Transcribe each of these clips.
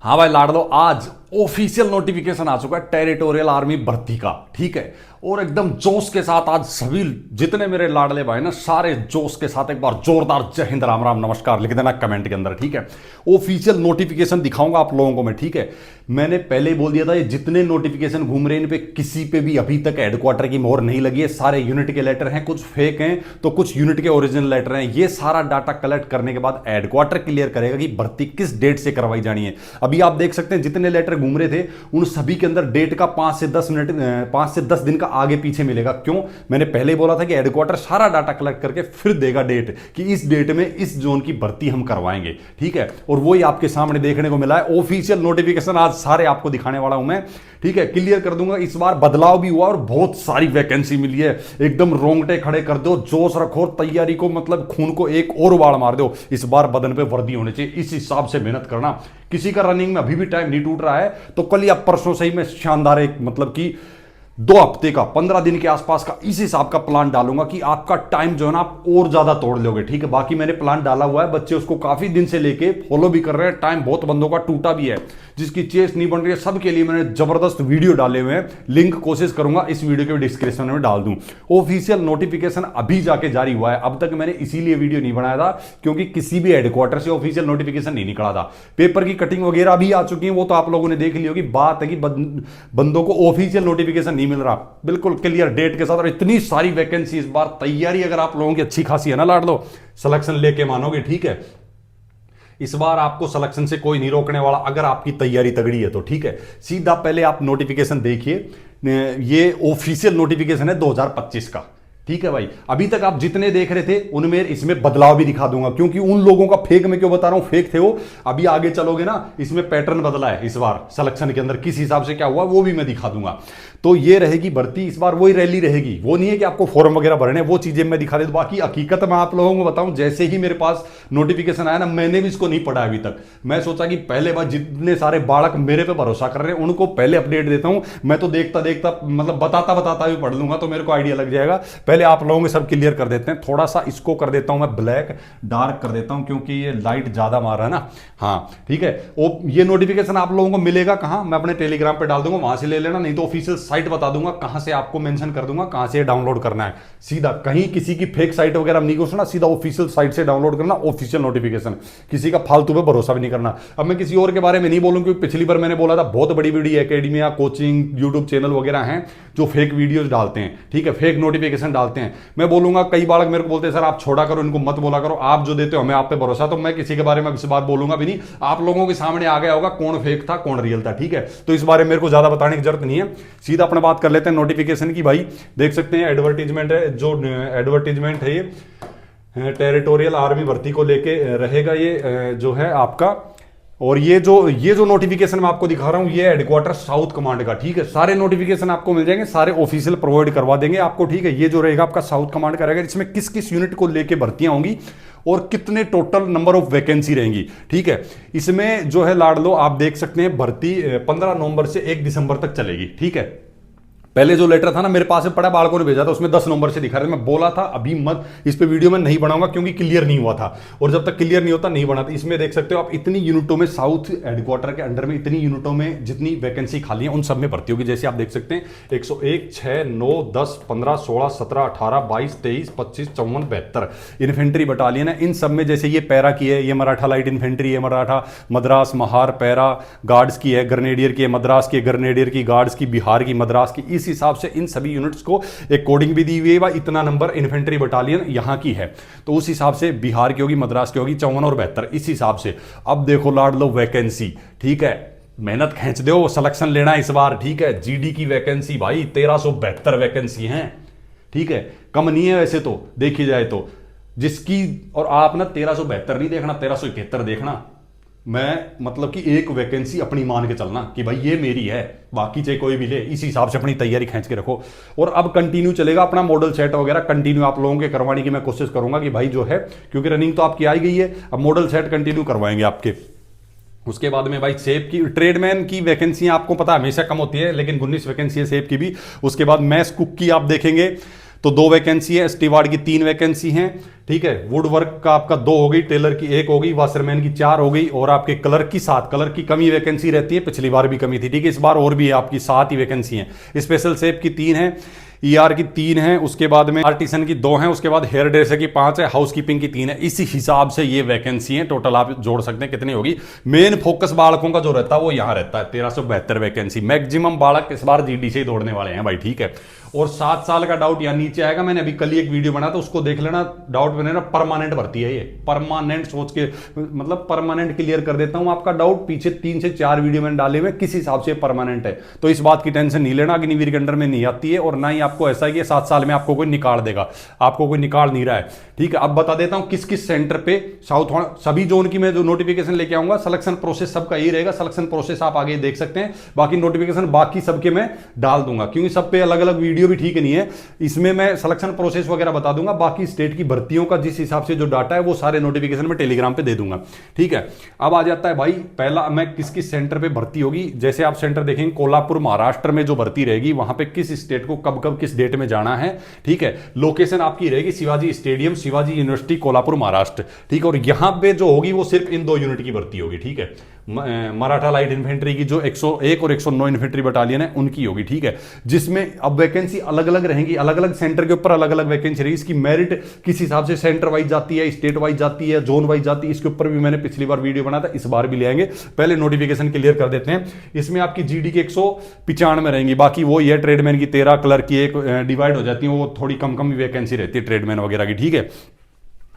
हाँ भाई लाडलो, आज ऑफिशियल नोटिफिकेशन आ चुका है टेरिटोरियल आर्मी भर्ती का। ठीक है, और एकदम जोश के साथ आज सभी जितने मेरे लाडले भाई ना, सारे जोश के साथ एक बार जोरदार जय हिंद राम राम नमस्कार लिख देना कमेंट के अंदर। ठीक है, ऑफिशियल नोटिफिकेशन दिखाऊंगा आप लोगों को मैं। ठीक है, मैंने पहले ही बोल दिया था, ये जितने नोटिफिकेशन घूम रहे हैं इन पे किसी पे भी अभी तक हेडक्वार्टर की मोहर नहीं लगी है। सारे यूनिट के लेटर हैं, कुछ फेक हैं तो कुछ यूनिट के ओरिजिनल लेटर हैं। ये सारा डाटा कलेक्ट करने के बाद हेडक्वार्टर क्लियर करेगा कि भर्ती किस डेट से करवाई जानी है। अभी आप देख सकते हैं जितने लेटर घूम रहे थे उन सभी के अंदर डेट का 5 से 10 दिन का आगे पीछे मिलेगा। क्यों? मैंने पहले ही बोला था कि हेडक्वार्टर सारा डाटा कलेक्ट करके फिर देगा डेट कि इस डेट में इस जोन की भर्ती हम करवाएंगे। ठीक है, और वही आपके सामने देखने को मिला है। ऑफिशियल नोटिफिकेशन आज सारे आपको दिखाने वाला हूं मैं। ठीक है, क्लियर कर दूंगा। इस बार बदलाव भी हुआ और बहुत सारी वैकेंसी मिली है। एकदम रोंगटे खड़े कर दो, जोश रखो, तैयारी को मतलब खून को एक और उबाड़ मार दो। इस बार बदन पे वर्दी होनी चाहिए, इस हिसाब से मेहनत करना। किसी का रनिंग में अभी भी टाइम नहीं टूट रहा है तो कल या परसों से ही मैं शानदार एक मतलब कि 2 हफ्ते का 15 दिन के आसपास का इस हिसाब का प्लान डालूंगा कि आपका टाइम जो है ना आप और ज्यादा तोड़ लोगे। ठीक है, बाकी मैंने प्लान डाला हुआ है, बच्चे उसको काफी दिन से लेके फॉलो भी कर रहे हैं। टाइम बहुत बंदों का टूटा भी है, जिसकी चेस नहीं बन रही है सबके लिए मैंने जबरदस्त वीडियो डाले हुए हैं। लिंक कोशिश करूंगा इस वीडियो के डिस्क्रिप्शन में डाल दूं। ऑफिशियल नोटिफिकेशन अभी जाके जारी हुआ है। अब तक मैंने इसीलिए वीडियो नहीं बनाया था क्योंकि किसी भी हेडक्वार्टर से ऑफिशियल नोटिफिकेशन नहीं निकला था। पेपर की कटिंग वगैरह भी आ चुकी है, वो तो आप लोगों ने देख ली होगी। बात है कि बंदों को ऑफिशियल नोटिफिकेशन नहीं मिल रहा, बिल्कुल क्लियर डेट के साथ। और इतनी सारी वैकेंसी इस बार, तैयारी अगर आप लोगों की अच्छी खासी है ना लाडलो, सिलेक्शन लेके मानोगे। ठीक है, इस बार आपको सिलेक्शन से कोई नहीं रोकने वाला अगर आपकी तैयारी तगड़ी है तो। ठीक है, सीधा पहले आप नोटिफिकेशन देखिए। ये ऑफिशियल नोटिफिकेशन है 2025 का। ठीक है भाई, अभी तक आप जितने देख रहे थे उनमें इसमें बदलाव भी दिखा दूंगा, क्योंकि उन लोगों का फेक में क्यों बता रहा हूं, फेक थे वो। अभी आगे चलोगे ना, इसमें पैटर्न बदला है इस बार सिलेक्शन के अंदर, किस हिसाब से क्या हुआ वो भी मैं दिखा दूंगा। तो ये रहेगी भर्ती इस बार, वही रैली रहेगी। वो नहीं है कि आपको फॉर्म वगैरह भरने, वो चीजें मैं दिखा दे। बाकी हकीकत मैं आप लोगों को बताऊं, जैसे ही मेरे पास नोटिफिकेशन आया ना, मैंने भी इसको नहीं पढ़ा अभी तक। मैं सोचा कि पहले बार जितने सारे बालक मेरे पे भरोसा कर रहे हैं उनको पहले अपडेट देता हूं। मैं तो देखता देखता मतलब बताता भी पढ़ लूंगा तो मेरे को आइडिया लग जाएगा। पहले आप लोगों के सब क्लियर कर देते हैं। थोड़ा सा इसको कर देता हूं मैं ब्लैक, डार्क कर देता हूं क्योंकि ये लाइट ज्यादा मार रहा है ना। हाँ ठीक है, ये नोटिफिकेशन आप लोगों को मिलेगा कहां, मैं अपने टेलीग्राम पे डाल दूंगा, वहां से ले लेना। नहीं तो ऑफिशियल साइट बता दूंगा कहां से, आपको मेंशन कर दूंगा कहां से डाउनलोड करना है। सीधा कहीं किसी की फेक साइट वगैरह नहीं घुसना, सीधा ऑफिशियल साइट से डाउनलोड करना ऑफिशियल नोटिफिकेशन। किसी का फालतू पे भरोसा भी नहीं करना। अब मैं किसी और के बारे में नहीं बोलूं क्योंकि पिछली बार मैंने बोला था बहुत बड़ी बड़ी एकेडमियां, कोचिंग, यूट्यूब चैनल वगैरह हैं जो फेक वीडियोज डालते हैं। ठीक है, फेक नोटिफिकेशन डालते हैं। मैं बोलूंगा, कई बालक मेरे को बोलते हैं सर आप छोड़ा करो, इनको मत बोला करो, आप जो देते हो हमें आप पे भरोसा। तो मैं किसी के बारे में इस बात बोलूंगा भी नहीं। आप लोगों के सामने आ गया होगा कौन फेक था कौन रियल था। ठीक है, तो इस बारे में मेरे को ज्यादा बताने की जरूरत नहीं है। सीधा अपने बात कर लेते हैं नोटिफिकेशन की। भाई देख सकते हैं एडवर्टीजमेंट है, जो एडवर्टीजमेंट है ये टेरिटोरियल आर्मी भर्ती को लेके रहेगा ये जो है आपका। और ये जो नोटिफिकेशन मैं आपको दिखा रहा हूं ये हेडक्वार्टर साउथ कमांड का। ठीक है, सारे नोटिफिकेशन आपको मिल जाएंगे, सारे ऑफिशियल प्रोवाइड करवा देंगे आपको। ठीक है, ये जो रहेगा आपका साउथ कमांड का रहेगा, इसमें किस किस यूनिट को लेके भर्तियां होंगी और कितने टोटल नंबर ऑफ वैकेंसी रहेंगी। ठीक है, इसमें जो है लाडलो आप देख सकते हैं भर्ती 15 नवंबर से 1 दिसंबर तक चलेगी। ठीक है, पहले जो लेटर था ना मेरे पास में पड़ा, बालकों ने भेजा था, उसमें 10 नंबर से दिखा रहे थे। मैं बोला था अभी मत, इस पे वीडियो में नहीं बनाऊंगा क्योंकि क्लियर नहीं हुआ था, और जब तक क्लियर नहीं होता नहीं बनाता। इसमें देख सकते हो आप इतनी यूनिटों में, साउथ हेडक्वार्टर के अंडर में इतनी यूनिटों में जितनी वैकेंसी खाली है उन सब में भर्ती होगी। जैसे आप देख सकते हैं 101, 6, 9, 10, 15, 16, 17, 18, 22, 23, 25, 54, 72 इन्फेंट्री बटालियन है। इन सब में जैसे ये पैरा की है, ये मराठा लाइट इन्फेंट्री है, मराठा मद्रास महार पैरा गार्ड्स की है, ग्रेनेडियर की है मद्रास की, ग्रेनेडियर की गार्ड्स की, बिहार की मद्रास की। इस हिसाब से इन यूनिट्स को एक कोडिंग भी दी हुई है, इतना नंबर इन्फेंट्री बटालियन यहां की है, तो उस हिसाब से बिहार की होगी, मद्रास की होगी 54 और 72 इस हिसाब से। अब देखो लाड लो वैकेंसी। ठीक है, मेहनत खींच दो, सिलेक्शन लेना इस बार। ठीक है, जीडी की वैकेंसी भाई 1372 वैकेंसी हैं। ठीक है, कम नहीं है वैसे तो देखी जाए तो, जिसकी, और आप ना 1372 नहीं देखना, 1371 देखना। मैं मतलब कि एक वैकेंसी अपनी मान के चलना कि भाई ये मेरी है, बाकी चाहे कोई भी ले, इस हिसाब से अपनी तैयारी खींच के रखो। और अब कंटिन्यू चलेगा अपना मॉडल सेट वगैरह, कंटिन्यू आप लोगों के करवाने की मैं कोशिश करूंगा कि भाई जो है, क्योंकि रनिंग तो आपकी आई गई है, अब मॉडल सेट कंटिन्यू करवाएंगे आपके। उसके बाद में भाई सेफ की, ट्रेडमैन की वैकेंसियां आपको पता है हमेशा कम होती है, लेकिन 19 वैकेंसी है सेफ की भी। उसके बाद मैस कुक की आप देखेंगे तो 2 वैकेंसी है, स्टीवार्ड की 3 वैकेंसी हैं, ठीक है। वुड वर्क का आपका 2 हो गई, टेलर की 1 हो गई, वाशरमैन की 4 हो गई, और आपके कलर की 7। कलर की कमी वैकेंसी रहती है, पिछली बार भी कमी थी, ठीक है। इस बार और भी आपकी 7 ही वैकेंसी हैं। स्पेशल शेफ की 3 है, ईआर की 3 है, उसके बाद में आर्टिसन की 2 हैं, उसके बाद हेयर ड्रेसर की 5 है, हाउसकीपिंग की 3 है। इसी हिसाब से ये वैकेंसी है, टोटल आप जोड़ सकते हैं कितनी होगी। मेन फोकस बालकों का जो रहता है वो यहां रहता है, 1372 वैकेंसी। मैक्सिमम बालक इस बार जीडी से ही दौड़ने वाले हैं भाई, ठीक है। और 7 साल का डाउट यहाँ नीचे आएगा, मैंने अभी कल ही एक वीडियो बनाया था, उसको देख लेना। डाउट बने ना, परमानेंट भर्ती है ये, परमानेंट सोच के, मतलब परमानेंट क्लियर कर देता हूं आपका डाउट। पीछे 3 से 4 वीडियो मैंने डाले हुए, किस हिसाब से परमानेंट है, तो इस बात की टेंशन नहीं लेना। अग्निवीर के अंडर में नहीं आती है, और ना ही आपको ऐसा है कि 7 साल में आपको कोई निकाल देगा, आपको कोई निकाल नहीं रहा है, ठीक है। अब बता देता हूं किस किस सेंटर पे साउथ सभी जोन की मैं जो नोटिफिकेशन लेके आऊंगा। सिलेक्शन प्रोसेस सबका यही रहेगा, सिलेक्शन प्रोसेस आप आगे देख सकते हैं। बाकी नोटिफिकेशन बाकी सबके मैं डाल दूंगा, क्योंकि सब पे अलग अलग वीडियो भी ठीक नहीं है। इसमें मैं सिलेक्शन प्रोसेस वगैरह बता दूंगा, बाकी स्टेट की भर्तियों का जिस हिसाब से जो डाटा है वो सारे नोटिफिकेशन में टेलीग्राम पे दे दूंगा, ठीक है। अब आ जाता है भाई पहला, मैं किस किस सेंटर पे भर्ती होगी। जैसे आप सेंटर देखेंगे, कोल्हापुर महाराष्ट्र में जो भर्ती रहेगी, वहां पे किस स्टेट को कब कब किस डेट में जाना है, ठीक है। लोकेशन आपकी रहेगी शिवाजी स्टेडियम, शिवाजी यूनिवर्सिटी, कोल्हापुर महाराष्ट्र, ठीक है। और यहां पे जो होगी वो सिर्फ इन 2 यूनिट की भर्ती होगी, ठीक है। मराठा लाइट इन्फेंट्री की जो 101 और 109 इन्फेंट्री बटालियन है उनकी होगी, ठीक है। जिसमें अब वैकेंसी अलग अलग रहेंगी, अलग अलग सेंटर के ऊपर अलग अलग वैकेंसी रहेगी। इसकी मेरिट किस हिसाब से सेंटर वाइज जाती है, स्टेट वाइज जाती है, जोन वाइज जाती है, इसके ऊपर भी मैंने पिछली बार वीडियो बनाया था, इस बार भी ले आएंगे। पहले नोटिफिकेशन क्लियर कर देते हैं। इसमें आपकी जीडी की 195 रहेंगी, बाकी वो ये ट्रेडमैन की 13, कलर की 1 डिवाइड हो जाती है, वो थोड़ी कम कम वैकेंसी रहती है ट्रेडमैन वगैरह की, ठीक है।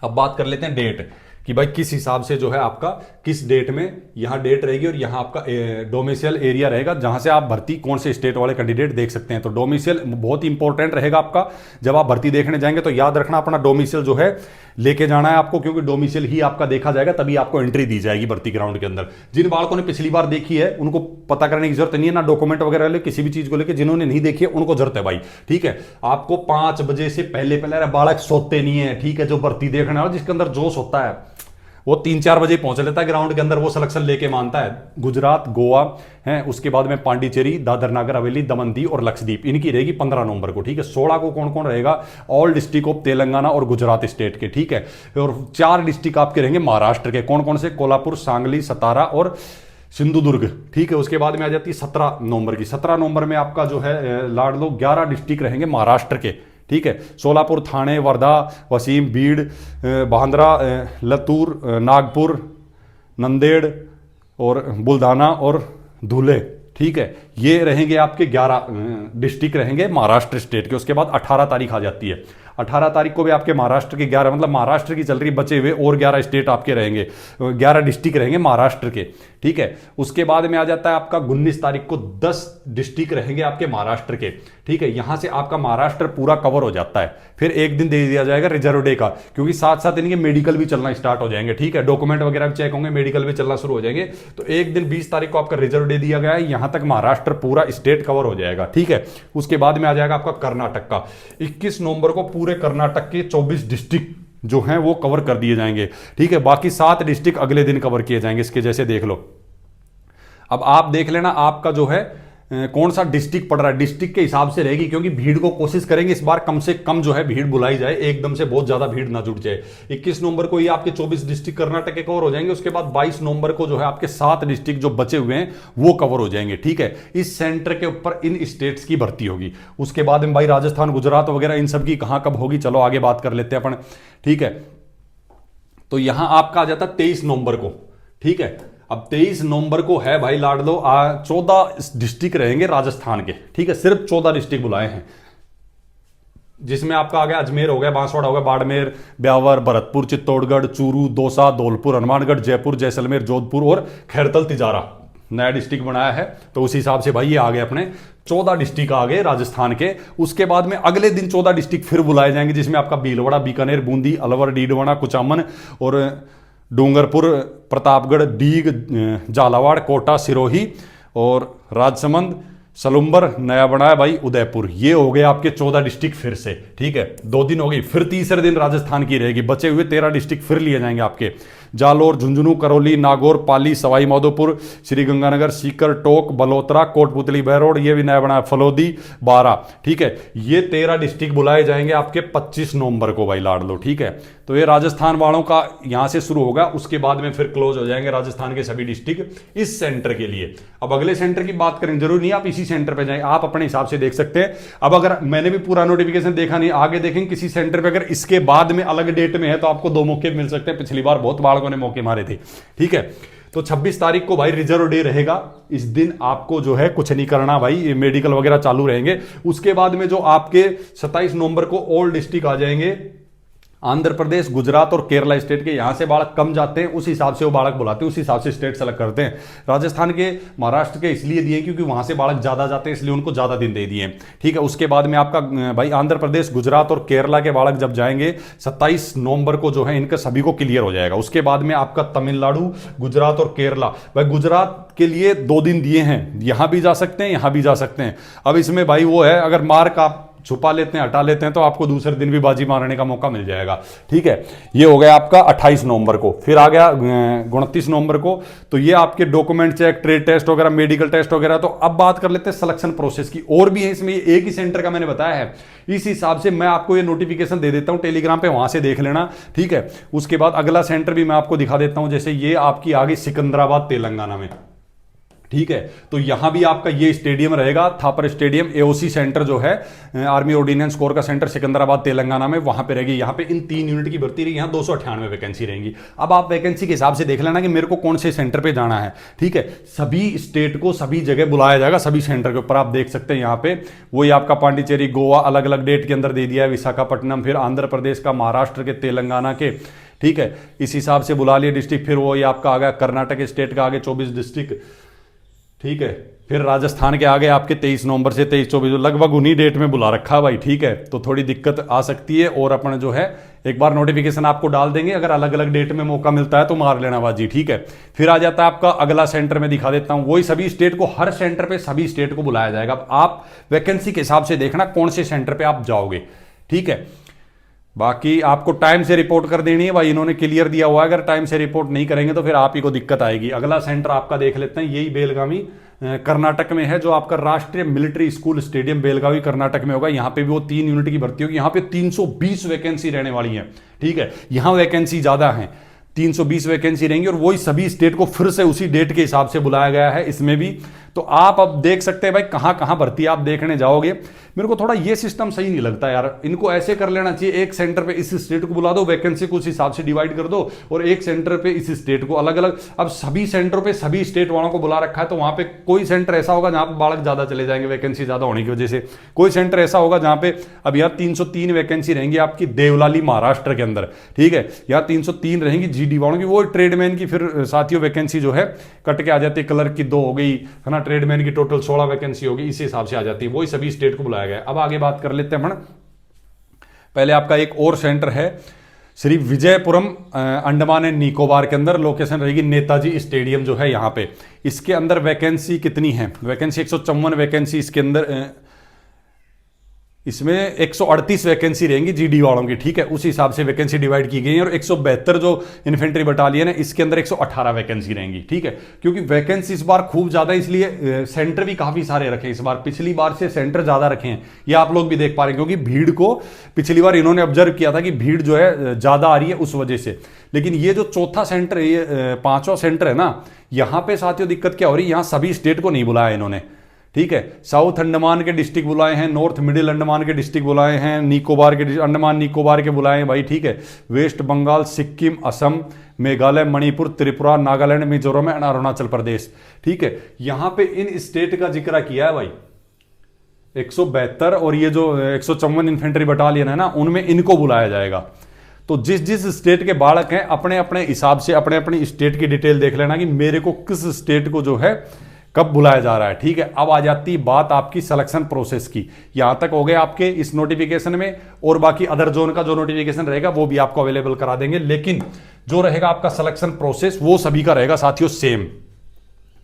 अब बात कर लेते हैं डेट कि भाई किस हिसाब से जो है आपका किस डेट में यहां डेट रहेगी, और यहां आपका डोमिसाइल एरिया रहेगा जहां से आप भर्ती कौन से स्टेट वाले कैंडिडेट देख सकते हैं। तो डोमिसाइल बहुत इंपॉर्टेंट रहेगा आपका। जब आप भर्ती देखने जाएंगे तो याद रखना अपना डोमिसाइल जो है लेके जाना है आपको, क्योंकि डोमिसाइल ही आपका देखा जाएगा, तभी आपको एंट्री दी जाएगी भर्ती ग्राउंड के अंदर। जिन बालकों ने पिछली बार देखी है उनको पता करने की जरूरत नहीं है, ना डॉक्यूमेंट वगैरह ले किसी भी चीज को लेकर। जिन्होंने नहीं देखी है उनको जरूरत है भाई, ठीक है। आपको 5 बजे से पहले पहले, अरे बालक सोते नहीं है, ठीक है। जो भर्ती देखने वाला जिसके अंदर जोश होता है वो 3-4 बजे पहुंच लेता है ग्राउंड के अंदर, वो सिलेक्शन लेके मानता है। गुजरात, गोवा है, उसके बाद में पांडिचेरी, दादर नागर हवेली, दमन दीव और लक्षद्वीप, इनकी रहेगी 15 नवंबर को, ठीक है। 16 को कौन कौन रहेगा, ऑल डिस्ट्रिक्ट ऑफ तेलंगाना और गुजरात स्टेट के, ठीक है। और 4 डिस्ट्रिक्ट आपके रहेंगे महाराष्ट्र के, कौन कौन से, कोल्हापुर, सांगली, सतारा और सिंधुदुर्ग, ठीक है। उसके बाद में आ जाती है 17 नवंबर की। 17 नवंबर में आपका जो है लाड लो 11 डिस्ट्रिक्ट रहेंगे महाराष्ट्र के, ठीक है। सोलापुर, थाने, वर्धा, वसीम, बीड़, बांद्रा, लतूर, नागपुर, नंदेड़ और बुलढाना और धुले, ठीक है। ये रहेंगे आपके 11 डिस्ट्रिक्ट रहेंगे महाराष्ट्र स्टेट के। उसके बाद 18 तारीख आ जाती है। 18 तारीख को भी आपके महाराष्ट्र के 11, मतलब महाराष्ट्र की चल रही, बचे हुए और 11 स्टेट आपके रहेंगे, 11 डिस्ट्रिक्ट रहेंगे महाराष्ट्र के, ठीक है। उसके बाद में आ जाता है आपका 19 तारीख को 10 डिस्ट्रिक्ट रहेंगे आपके महाराष्ट्र के, ठीक है। यहां से आपका महाराष्ट्र पूरा कवर हो जाता है। फिर एक दिन दे दिया जाएगा रिजर्व डे का, क्योंकि साथ साथ इनके मेडिकल भी चलना स्टार्ट हो जाएंगे, ठीक है। डॉक्यूमेंट वगैरह भी चेक होंगे, मेडिकल भी चलना शुरू हो जाएंगे। तो एक दिन 20 तारीख को आपका रिजर्व डे दिया गया है, यहां तक महाराष्ट्र पूरा स्टेट कवर हो जाएगा, ठीक है। उसके बाद में आ जाएगा आपका कर्नाटक का। 21 नवंबर को पूरे कर्नाटक के 24 डिस्ट्रिक्ट जो हैं वो कवर कर दिए जाएंगे, ठीक है। बाकी 7 डिस्ट्रिक्ट अगले दिन कवर किए जाएंगे इसके, जैसे देख लो। अब आप देख लेना आपका जो है कौन सा डिस्ट्रिक्ट पड़ रहा है, डिस्ट्रिक्ट के हिसाब से रहेगी, क्योंकि भीड़ को कोशिश करेंगे इस बार कम से कम जो है भीड़ बुलाई जाए, एकदम से बहुत ज्यादा भीड़ ना जुट जाए। 21 नवंबर को ये आपके 24 डिस्ट्रिक्ट कर्नाटक के कवर हो जाएंगे। उसके बाद 22 नवंबर को जो है आपके 7 डिस्ट्रिक्ट जो बचे हुए हैं वो कवर हो जाएंगे, ठीक है। इस सेंटर के ऊपर इन स्टेट्स की भर्ती होगी। उसके बाद में भाई राजस्थान, गुजरात वगैरह इन सब की कहां कब होगी, चलो आगे बात कर लेते हैं अपन, ठीक है। तो यहां आपका आ जाता 23 नवंबर को, ठीक है। अब 23 नवंबर को है भाई लाड लो 14 डिस्ट्रिक्ट रहेंगे राजस्थान के, ठीक है। सिर्फ 14 डिस्ट्रिक्ट बुलाए हैं, जिसमें आपका आ गया अजमेर हो गया, बांसवाड़ा हो गया, बाड़मेर, ब्यावर, भरतपुर, चित्तौड़गढ़, चूरू, दौसा, धौलपुर, हनुमानगढ़, जयपुर, जैसलमेर, जोधपुर और खैरतल, तिजारा नया डिस्ट्रिक्ट बनाया है। तो उस हिसाब से भाई ये आ गए अपने 14 डिस्ट्रिक्ट आ गए राजस्थान के। उसके बाद में अगले दिन 14 डिस्ट्रिक्ट फिर बुलाए जाएंगे, जिसमें आपका भीलवाड़ा, बीकानेर, बूंदी, अलवर, डीडवाना, कुचामन और डूंगरपुर, प्रतापगढ़, डीग, झालावाड़, कोटा, सिरोही और राजसमंद, सलुम्बर, नया बनाया भाई उदयपुर। ये हो गए आपके 14 डिस्ट्रिक्ट फिर से, ठीक है। 2 दिन हो गई, फिर तीसरे दिन राजस्थान की रहेगी, बचे हुए 13 डिस्ट्रिक्ट फिर लिए जाएंगे आपके। जालोर, झुंझुनू, करौली, नागौर, पाली, सवाई माधोपुर, श्रीगंगानगर, सीकर, टोंक, बलोत्रा, कोटपुतली, बहरोड, ये भी नया बना है, फलोदी, 12। ठीक है, ये 13 डिस्ट्रिक्ट बुलाए जाएंगे आपके 25 नवंबर को भाई लाड लो। ठीक है, तो ये राजस्थान वालों का यहां से शुरू होगा, उसके बाद में फिर क्लोज हो जाएंगे राजस्थान के सभी डिस्ट्रिक्ट इस सेंटर के लिए। अब अगले सेंटर की बात करें, जरूरी नहीं आप इसी सेंटर पे जाएं, आप अपने हिसाब से देख सकते हैं। अब अगर मैंने भी पूरा नोटिफिकेशन देखा नहीं, आगे देखेंगे किसी सेंटर पे अगर इसके बाद में अलग डेट में है तो आपको 2 मौके मिल सकते हैं। पिछली बार बहुत बालकों ने मौके मारे थे। ठीक है, तो 26 तारीख को भाई रिजर्व डे रहेगा। इस दिन आपको जो है कुछ नहीं करना भाई, मेडिकल वगैरह चालू रहेंगे। उसके बाद में जो आपके 27 नवंबर को ऑल डिस्ट्रिक्ट आ जाएंगे, आंध्र प्रदेश, गुजरात और केरला स्टेट के। यहां से बालक कम जाते हैं, उस हिसाब से वो बालक बुलाते हैं, उस हिसाब से स्टेट सेलेक्ट करते हैं। राजस्थान के, महाराष्ट्र के इसलिए दिए क्योंकि वहां से बालक ज्यादा जाते हैं, इसलिए उनको ज्यादा दिन दे दिए। ठीक है, उसके बाद में आपका भाई आंध्र प्रदेश, गुजरात और केरला के बालक जब जाएंगे 27 नवंबर को जो है इनका सभी को क्लियर हो जाएगा। उसके बाद में आपका तमिलनाडु, गुजरात और केरला। भाई गुजरात के लिए 2 दिन दिए हैं, यहां भी जा सकते हैं, यहां भी जा सकते हैं। अब इसमें भाई वो है, अगर मार्क आप छुपा लेते हैं, हटा लेते हैं, तो आपको दूसरे दिन भी बाजी मारने का मौका मिल जाएगा। ठीक है, ये हो गया आपका 28 नवंबर को। फिर आ गया 29 नवंबर को, तो ये आपके डॉक्यूमेंट चेक, ट्रेड टेस्ट वगैरह, मेडिकल टेस्ट वगैरह। तो अब बात कर लेते हैं सिलेक्शन प्रोसेस की। और भी है इसमें, एक ही सेंटर का मैंने बताया है, इस हिसाब से मैं आपको ये नोटिफिकेशन दे देता हूं टेलीग्राम पे, वहां से देख लेना। ठीक है, उसके बाद अगला सेंटर भी मैं आपको दिखा देता हूं, जैसे ये आपकी आ गई सिकंदराबाद, तेलंगाना में। ठीक है, तो यहां भी आपका ये स्टेडियम रहेगा, थापर स्टेडियम। एओसी सेंटर जो है आर्मी ऑर्डिनेंस कोर का सेंटर सिकंदराबाद, तेलंगाना में, वहां पे रहेगी। यहां पे इन 3 यूनिट की भर्ती रहेगी। यहां 298 वैकेंसी रहेंगी। अब आप वैकेंसी के हिसाब से देख लेना कि मेरे को कौन से सेंटर पे जाना है। ठीक है, सभी स्टेट को सभी जगह बुलाया जाएगा, सभी सेंटर के ऊपर आप देख सकते हैं। यहां पे वही आपका पांडिचेरी, गोवा अलग अलग डेट के अंदर दे दिया है, विशाखापट्टनम, फिर आंध्र प्रदेश का, महाराष्ट्र के, तेलंगाना के। ठीक है, इस हिसाब से बुला लिए डिस्ट्रिक्ट। फिर वही आपका आ गया कर्नाटक स्टेट का, आगे 24 डिस्ट्रिक्ट। ठीक है, फिर राजस्थान के आगे आपके 23 नवंबर से 23-24 लगभग उन्हीं डेट में बुला रखा भाई। ठीक है, तो थोड़ी दिक्कत आ सकती है, और अपन जो है एक बार नोटिफिकेशन आपको डाल देंगे, अगर अलग अलग डेट में मौका मिलता है तो मार लेना बाजी। ठीक है, फिर आ जाता है आपका अगला सेंटर में दिखा देता हूं, वही सभी स्टेट को, हर सेंटर पे सभी स्टेट को बुलाया जाएगा। अब आप वैकेंसी के हिसाब से देखना कौन से सेंटर पे आप जाओगे। ठीक है, बाकी आपको टाइम से रिपोर्ट कर देनी है भाई, इन्होंने क्लियर दिया हुआ है, अगर टाइम से रिपोर्ट नहीं करेंगे तो फिर आप ही को दिक्कत आएगी। अगला सेंटर आपका देख लेते हैं, यही बेलगावी कर्नाटक में है, जो आपका राष्ट्रीय military school stadium Belagavi Karnataka में होगा। यहां पे भी वो 3 यूनिट की भर्ती होगी। यहां पे 320 वैकेंसी रहने वाली है। ठीक है, यहां वैकेंसी ज्यादा है, 320 वैकेंसी रहेंगी, और वही सभी स्टेट को फिर से उसी डेट के हिसाब से बुलाया गया है इसमें भी। तो आप अब देख सकते हैं भाई कहां कहां भर्ती आप देखने जाओगे। मेरे को थोड़ा ये सिस्टम सही नहीं लगता यार, इनको ऐसे कर लेना चाहिए, एक सेंटर पे इस स्टेट को बुला दो, वैकेंसी को उस हिसाब से डिवाइड कर दो, और एक सेंटर पे इस स्टेट को अलग अलग। अब सभी सेंटरों पे सभी स्टेट वालों को बुला रखा है, तो वहां पे कोई सेंटर ऐसा होगा जहां पे बालक ज्यादा चले जाएंगे वैकेंसी ज्यादा होने की वजह से, कोई सेंटर ऐसा होगा जहां पे अब यहाँ 303 वैकेंसी रहेंगी आपकी देवलाली महाराष्ट्र के अंदर। ठीक है, यहाँ 303 रहेंगी जीडी वालों की, वो ट्रेडमैन की फिर साथियों वैकेंसी जो है कट के आ जाती है, क्लर्क की 2 हो गई है ना, ट्रेडमैन की टोटल 16 वैकेंसी होगी, इसी हिसाब से आ जाती है, वही सभी स्टेट को बुलाया गया। अब आगे बात कर लेते हैं। पहले आपका एक और सेंटर है श्री विजयपुरम, अंडमान एंड निकोबार के अंदर, लोकेशन रहेगी नेताजी स्टेडियम जो है यहाँ पे। इसके अंदर वैकेंसी कितनी है? वैकेंसी 154 वैकेंसी इसके अंदर, इसमें 138 वैकेंसी रहेंगी जीडी वालों की। ठीक है, उस हिसाब से वैकेंसी डिवाइड की गई है। और 172 जो इन्फेंट्री बटालियन है इसके अंदर 118 वैकेंसी रहेंगी। ठीक है, क्योंकि वैकेंसी इस बार खूब ज्यादा है, इसलिए सेंटर भी काफी सारे रखे इस बार, पिछली बार से सेंटर ज्यादा रखे हैं, ये आप लोग भी देख पा रहे हैं, क्योंकि भीड़ को पिछली बार इन्होंने ऑब्जर्व किया था कि भीड़ जो है ज्यादा आ रही है उस वजह से। लेकिन ये जो चौथा सेंटर, ये 5वां सेंटर है ना, यहां पर साथियों दिक्कत क्या हो रही है, यहां सभी स्टेट को नहीं बुलाया इन्होंने। ठीक है, साउथ अंडमान के डिस्ट्रिक्ट बुलाए हैं, नॉर्थ मिडिल अंडमान के डिस्ट्रिक्ट बुलाए हैं, निकोबार के, अंडमान निकोबार के बुलाए हैं भाई। ठीक है, वेस्ट बंगाल, सिक्किम, असम, मेघालय, मणिपुर, त्रिपुरा, नागालैंड, मिजोरम एंड अरुणाचल प्रदेश। ठीक है, यहां पे इन स्टेट का जिक्र किया है भाई 172, और ये जो 154 इन्फेंट्री बटालियन है ना, उनमें इनको बुलाया जाएगा। तो जिस जिस स्टेट के बालक हैं अपने अपने हिसाब से अपने अपनी स्टेट की डिटेल देख लेना कि मेरे को किस स्टेट को जो है कब बुलाया जा रहा है। ठीक है, अब आ जाती बात आपकी सिलेक्शन प्रोसेस की। यहां तक हो गए आपके इस नोटिफिकेशन में, और बाकी अदर जोन का जो नोटिफिकेशन रहेगा वो भी आपको अवेलेबल करा देंगे, लेकिन जो रहेगा आपका सिलेक्शन प्रोसेस वो सभी का रहेगा साथियों सेम।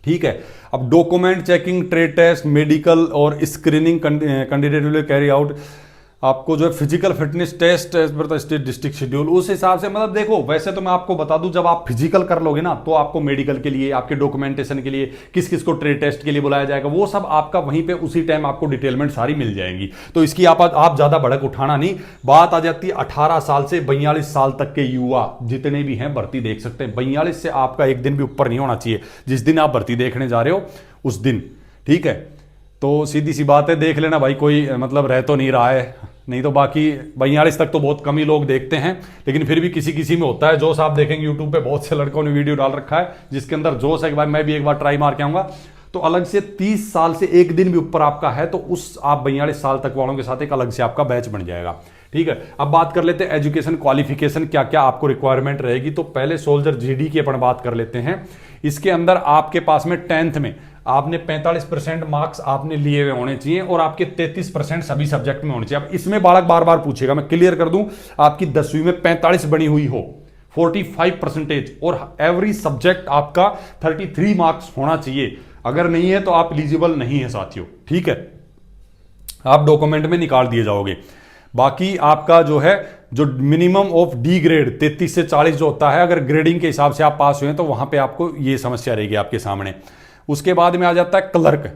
ठीक है, अब document checking, trade test, medical और screening candidate will carry out आपको जो है physical fitness test as per the state district schedule, उस हिसाब से मतलब देखो, वैसे तो मैं आपको बता दूं, जब आप फिजिकल कर लोगे ना तो आपको मेडिकल के लिए, आपके डॉक्यूमेंटेशन के लिए, किस किस को ट्रेड टेस्ट के लिए बुलाया जाएगा, वो सब आपका वहीं पे उसी टाइम आपको डिटेलमेंट सारी मिल जाएंगी। तो इसकी आप ज्यादा भड़क उठाना नहीं। बात आ जाती है 18 साल से 42 साल तक के युवा जितने भी हैं भर्ती देख सकते हैं। 42 से आपका एक दिन भी ऊपर नहीं होना चाहिए जिस दिन आप भर्ती देखने जा रहे हो उस दिन, ठीक है। तो सीधी सी बात है, देख लेना भाई, कोई मतलब रह तो नहीं रहा है, नहीं तो बाकी 42 तक तो बहुत कम ही लोग देखते हैं, लेकिन फिर भी किसी किसी में होता है जोश। आप देखेंगे यूट्यूब पे बहुत से लड़कों ने वीडियो डाल रखा है जिसके अंदर जोश है कि भाई मैं भी एक बार ट्राई मार के आऊंगा। तो अलग से 30 साल से एक दिन भी ऊपर आपका है तो उस आप 42 साल तक वालों के साथ एक अलग से आपका बैच बन जाएगा, ठीक है। अब बात कर लेते हैं एजुकेशन क्वालिफिकेशन, क्या क्या आपको रिक्वायरमेंट रहेगी। तो पहले सोल्जर जीडी की अपन बात कर लेते हैं। इसके अंदर आपके पास में 10th में आपने 45% मार्क्स आपने लिए हुए होने चाहिए और आपके 33% सभी सब्जेक्ट में होने चाहिए। अब इसमें बालक बार बार पूछेगा, मैं क्लियर कर दूं, आपकी 10वीं में 45 बनी हुई हो, 45% और एवरी सब्जेक्ट आपका 33 मार्क्स होना चाहिए। अगर नहीं है तो आप एलिजिबल नहीं है साथियों, ठीक है, आप डॉक्यूमेंट में निकाल दिए जाओगे। बाकी आपका जो है जो मिनिमम ऑफ डी ग्रेड 33 से 40 जो होता है, अगर ग्रेडिंग के हिसाब से आप पास हुए तो वहां पे आपको ये समस्या रहेगी आपके सामने। उसके बाद में आ जाता है क्लर्क,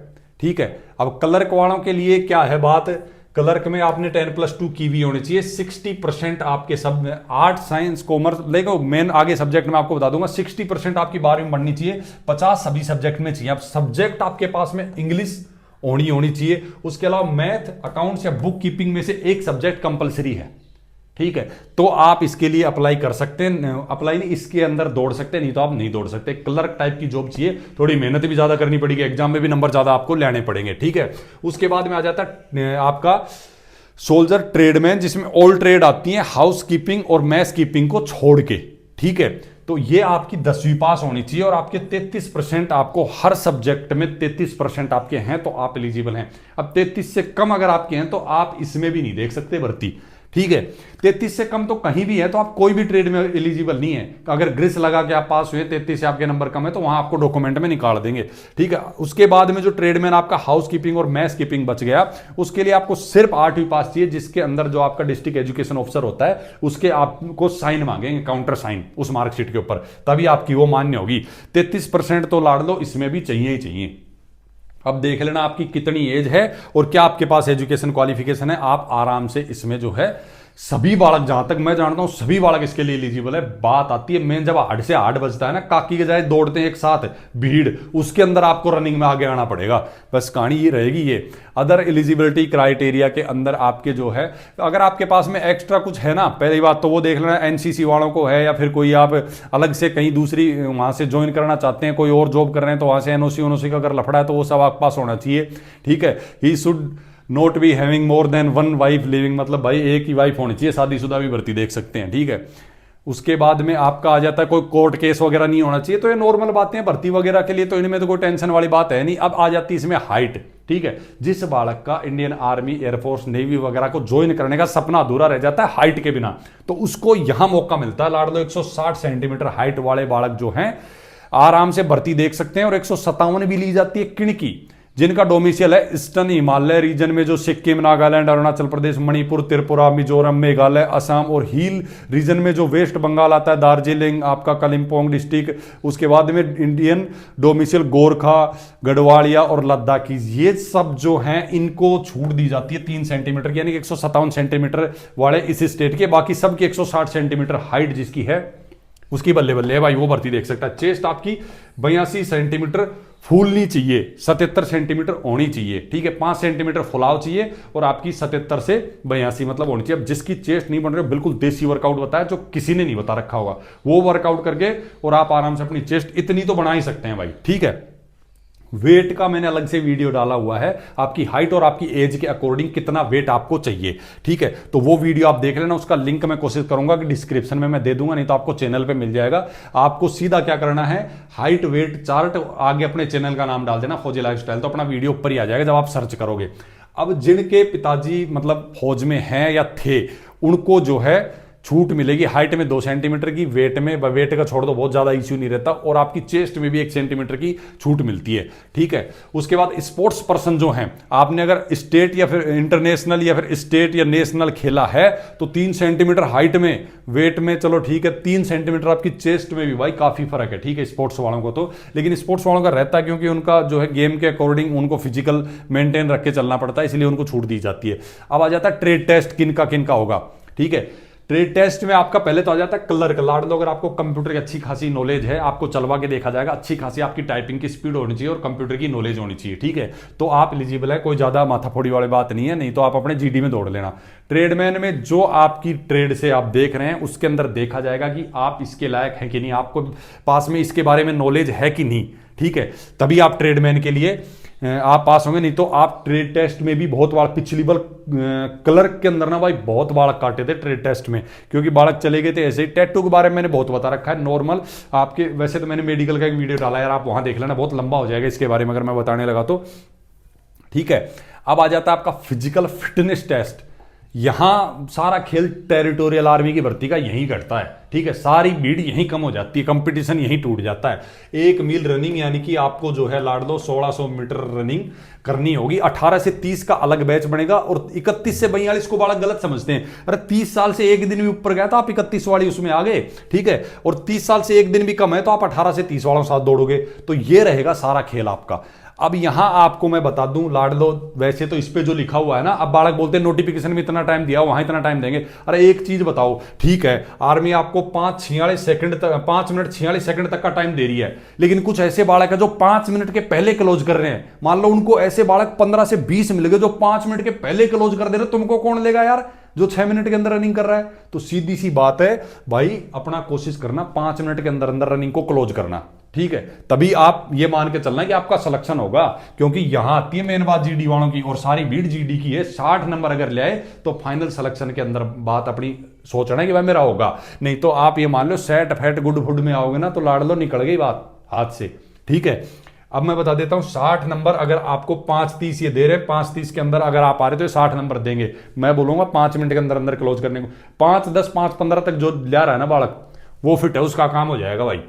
ठीक है। अब क्लर्क वालों के लिए क्या है बात, क्लर्क में आपने 10+2 की भी होनी चाहिए। 60% आपके सब में आर्ट साइंस कॉमर्स, देखो मेन आगे सब्जेक्ट में आपको बता दूंगा, 60% आपकी 12वीं में बननी चाहिए, 50 सभी सब्जेक्ट में चाहिए। अब सब्जेक्ट आपके पास में इंग्लिश होनी चाहिए, उसके अलावा मैथ, अकाउंट्स या बुक कीपिंग में से एक सब्जेक्ट कंपलसरी है, ठीक है। तो आप इसके लिए अप्लाई कर सकते हैं, अप्लाई नहीं, इसके अंदर दौड़ सकते हैं, नहीं तो आप नहीं दौड़ सकते। क्लर्क टाइप की जॉब चाहिए, थोड़ी मेहनत भी ज्यादा करनी पड़ेगी, एग्जाम में भी नंबर ज्यादा आपको लेने पड़ेंगे, ठीक है। उसके बाद में आ जाता है आपका सोल्जर ट्रेडमैन, जिसमें ऑल ट्रेड आती है, हाउस कीपिंग और मैस कीपिंग को छोड़ के, ठीक है। तो ये आपकी 10वीं पास होनी चाहिए और आपके 33% आपको हर सब्जेक्ट में 33% आपके हैं तो आप एलिजिबल हैं। अब 33 से कम अगर आपके हैं तो आप इसमें भी नहीं देख सकते भर्ती, ठीक है। 33 से कम तो कहीं भी है तो आप कोई भी ट्रेड में एलिजिबल नहीं है। अगर ग्रिस लगा के आप पास हुए, 33 से आपके नंबर कम है तो वहां आपको डॉक्यूमेंट में निकाल देंगे, ठीक है। उसके बाद में जो ट्रेडमैन आपका हाउस कीपिंग और मैस कीपिंग बच गया, उसके लिए आपको सिर्फ 8वीं पास चाहिए, जिसके अंदर जो आपका डिस्ट्रिक्ट एजुकेशन ऑफिसर होता है उसके आपको साइन मांगेंगे, काउंटर साइन उस मार्कशीट के ऊपर, तभी आपकी वो मान्य होगी। 33% तो लाड़ लो, इसमें भी चाहिए ही चाहिए। अब देख लेना आपकी कितनी एज है और क्या आपके पास एजुकेशन क्वालिफिकेशन है, आप आराम से इसमें जो है सभी बालक, जहां तक मैं जानता हूं सभी बालक इसके लिए एलिजिबल है। बात आती है मेन, जब 8 से 8 बजता है ना, काकी के जाए दौड़ते हैं एक साथ भीड़, उसके अंदर आपको रनिंग में आगे आना पड़ेगा, बस कहानी ये रहेगी। ये अदर एलिजिबिलिटी क्राइटेरिया के अंदर आपके जो है, अगर आपके पास में एक्स्ट्रा कुछ है ना, पहली बात तो वो देख लेना एनसीसी वालों को है, या फिर कोई आप अलग से कहीं दूसरी वहां से ज्वाइन करना चाहते हैं, कोई और जॉब कर रहे हैं तो वहां से एनओसी का अगर लफड़ा है तो वो सब आपके पास होना चाहिए, ठीक है। He should note be having more than 1 wife living, मतलब भाई एक ही वाइफ होनी चाहिए, शादीशुदा भी भर्ती देख सकते हैं, ठीक है। उसके बाद में आपका आ जाता है कोई कोर्ट केस वगैरह नहीं होना चाहिए। तो ये नॉर्मल बातें हैं भर्ती वगैरह के लिए, तो इनमें तो कोई टेंशन वाली बात है नहीं। अब आ जाती है इसमें हाइट, ठीक है। जिस बालक का इंडियन आर्मी, एयरफोर्स, नेवी वगैरह को ज्वाइन करने का सपना अधूरा रह जाता है हाइट के बिना, तो उसको यहां मौका मिलता है। लाड़ लो 160 सेंटीमीटर हाइट वाले बालक जो हैं आराम से भर्ती देख सकते हैं, और 157 भी ली जाती है किणकी, जिनका डोमिसाइल है ईस्टर्न हिमालय रीजन में, जो सिक्किम, नागालैंड, अरुणाचल प्रदेश, मणिपुर, त्रिपुरा, मिजोरम, मेघालय, असम, और हिल रीजन में जो वेस्ट बंगाल आता है, दार्जिलिंग, आपका कालिम्पोंग डिस्ट्रिक्ट, उसके बाद में इंडियन डोमिसाइल गोरखा, गढ़वालिया और लद्दाखी, ये सब जो हैं इनको छूट दी जाती है 3 सेंटीमीटर की, यानी कि 157 सेंटीमीटर वाले इस स्टेट के, बाकी सबकी 160 सेंटीमीटर हाइट जिसकी है उसकी बल्ले बल्ले है भाई, वो भर्ती देख सकता है। चेस्ट आपकी 82 सेंटीमीटर फूलनी चाहिए, 77 सेंटीमीटर होनी चाहिए, ठीक है। 5 सेंटीमीटर फुलाव चाहिए और आपकी 77 से 82 मतलब होनी चाहिए। अब जिसकी चेस्ट नहीं बन रही, बिल्कुल देसी वर्कआउट बताया जो किसी ने नहीं बता रखा होगा, वो वर्कआउट करके और आप आराम से अपनी चेस्ट इतनी तो बना ही सकते हैं भाई, ठीक है। वेट का मैंने अलग से वीडियो डाला हुआ है, आपकी हाइट और आपकी एज के अकॉर्डिंग कितना वेट आपको चाहिए, ठीक है। तो वो वीडियो आप देख लेना, उसका लिंक मैं कोशिश करूंगा कि डिस्क्रिप्शन में मैं दे दूंगा, नहीं तो आपको चैनल पे मिल जाएगा। आपको सीधा क्या करना है, हाइट वेट चार्ट आगे अपने चैनल का नाम डाल देना फौजी लाइफस्टाइल, तो अपना वीडियो ऊपर ही आ जाएगा जब आप सर्च करोगे। अब जिनके पिताजी मतलब फौज में हैं या थे, उनको जो है छूट मिलेगी। हाइट में 2 सेंटीमीटर की, वेट का छोड़ दो, बहुत ज़्यादा इश्यू नहीं रहता, और आपकी चेस्ट में भी 1 सेंटीमीटर की छूट मिलती है, ठीक है। उसके बाद स्पोर्ट्स पर्सन जो हैं, आपने अगर स्टेट या फिर इंटरनेशनल या फिर स्टेट या नेशनल खेला है तो 3 सेंटीमीटर हाइट में, वेट में चलो ठीक है, 3 सेंटीमीटर आपकी चेस्ट में भी भाई काफ़ी फर्क है, ठीक है, स्पोर्ट्स वालों को तो। लेकिन स्पोर्ट्स वालों का रहता है क्योंकि उनका जो है गेम के अकॉर्डिंग उनको फिजिकल मेंटेन रख के चलना पड़ता है, इसलिए उनको छूट दी जाती है। अब आ जाता है ट्रेड टेस्ट किन का होगा, ठीक है। ट्रेड टेस्ट में आपका पहले तो आ जाता है कलर का। लाड लो, अगर आपको कंप्यूटर की अच्छी खासी नॉलेज है, आपको चलवा के देखा जाएगा, अच्छी खासी आपकी टाइपिंग की स्पीड होनी चाहिए और कंप्यूटर की नॉलेज होनी चाहिए, ठीक है, तो आप एलिजिबल है। कोई ज़्यादा माथाफोड़ी वाली बात नहीं है, नहीं तो आप अपने जीडी में दौड़ लेना। ट्रेडमैन में जो आपकी ट्रेड से आप देख रहे हैं उसके अंदर देखा जाएगा कि आप इसके लायक हैं कि नहीं, आपको पास में इसके बारे में नॉलेज है कि नहीं, ठीक है, तभी आप ट्रेडमैन के लिए आप पास होंगे। नहीं तो आप ट्रेड टेस्ट में भी बहुत बार, पिछली बार कलर के अंदर ना भाई बहुत बालक काटे थे ट्रेड टेस्ट में, क्योंकि बालक चले गए थे ऐसे ही। टैटू के बारे में मैंने बहुत बता रखा है, नॉर्मल आपके, वैसे तो मैंने मेडिकल का एक वीडियो डाला यार, आप वहां देख लेना, बहुत लंबा हो जाएगा इसके बारे में अगर मैं बताने लगा तो, ठीक है। अब आ जाता है आपका फिजिकल फिटनेस टेस्ट। यहां सारा खेल टेरिटोरियल आर्मी की भर्ती का यहीं घटता है, ठीक है, सारी भीड़ यहीं कम हो जाती है, कंपटीशन यहीं टूट जाता है। 1 मील रनिंग यानी कि आपको जो है लाड लो 1600 मीटर रनिंग करनी होगी। 18 से 30 का अलग बैच बनेगा, और 31 से 42 को बड़ा गलत समझते हैं, अरे 30 साल से एक दिन भी ऊपर गया तो आप 31 वाली उसमें आ गए, ठीक है, और 30 साल से एक दिन भी कम है तो आप 18 से 30 वालों के साथ दौड़ोगे। तो ये रहेगा सारा खेल आपका। अब यहां आपको मैं बता दूं लाड लो, वैसे तो इस पे जो लिखा हुआ है ना, अब बालक बोलते हैं नोटिफिकेशन में इतना टाइम दिया, वहां इतना टाइम देंगे। अरे एक चीज बताओ, ठीक है, आर्मी आपको 5 मिनट 46 सेकंड तक का टाइम दे रही है, लेकिन कुछ ऐसे बालक है जो 5 मिनट के पहले क्लोज कर रहे हैं। मान लो उनको ऐसे बालक 15 से 20 मिल गए जो 5 मिनट के पहले क्लोज कर दे रहे, तुमको कौन लेगा यार जो 6 मिनट के अंदर रनिंग कर रहा है। तो सीधी सी बात है भाई, अपना कोशिश करना 5 मिनट के अंदर अंदर रनिंग को क्लोज करना, ठीक है, तभी आप ये मान के चलना कि आपका सिलेक्शन होगा। क्योंकि यहां आती है मेन बात जीडी वालों की, और सारी भीड़ जीडी की है। 60 नंबर अगर ले आए तो फाइनल सिलेक्शन के अंदर बात अपनी सोचना है कि भाई मेरा होगा, नहीं तो आप ये मान लो सेट फैट गुड फुड में आओगे ना तो लाड़ लो निकल गई बात हाथ से, ठीक है। अब मैं बता देता हूं 60 नंबर अगर आपको 5:30 ये दे रहे, 5:30 के अंदर अगर आप आ रहे तो 60 नंबर देंगे। मैं बोलूंगा 5 मिनट के अंदर अंदर क्लोज करने को। 5:10 5:15 तक जो ले रहा है ना बालक, वो फिट है, उसका काम हो जाएगा भाई।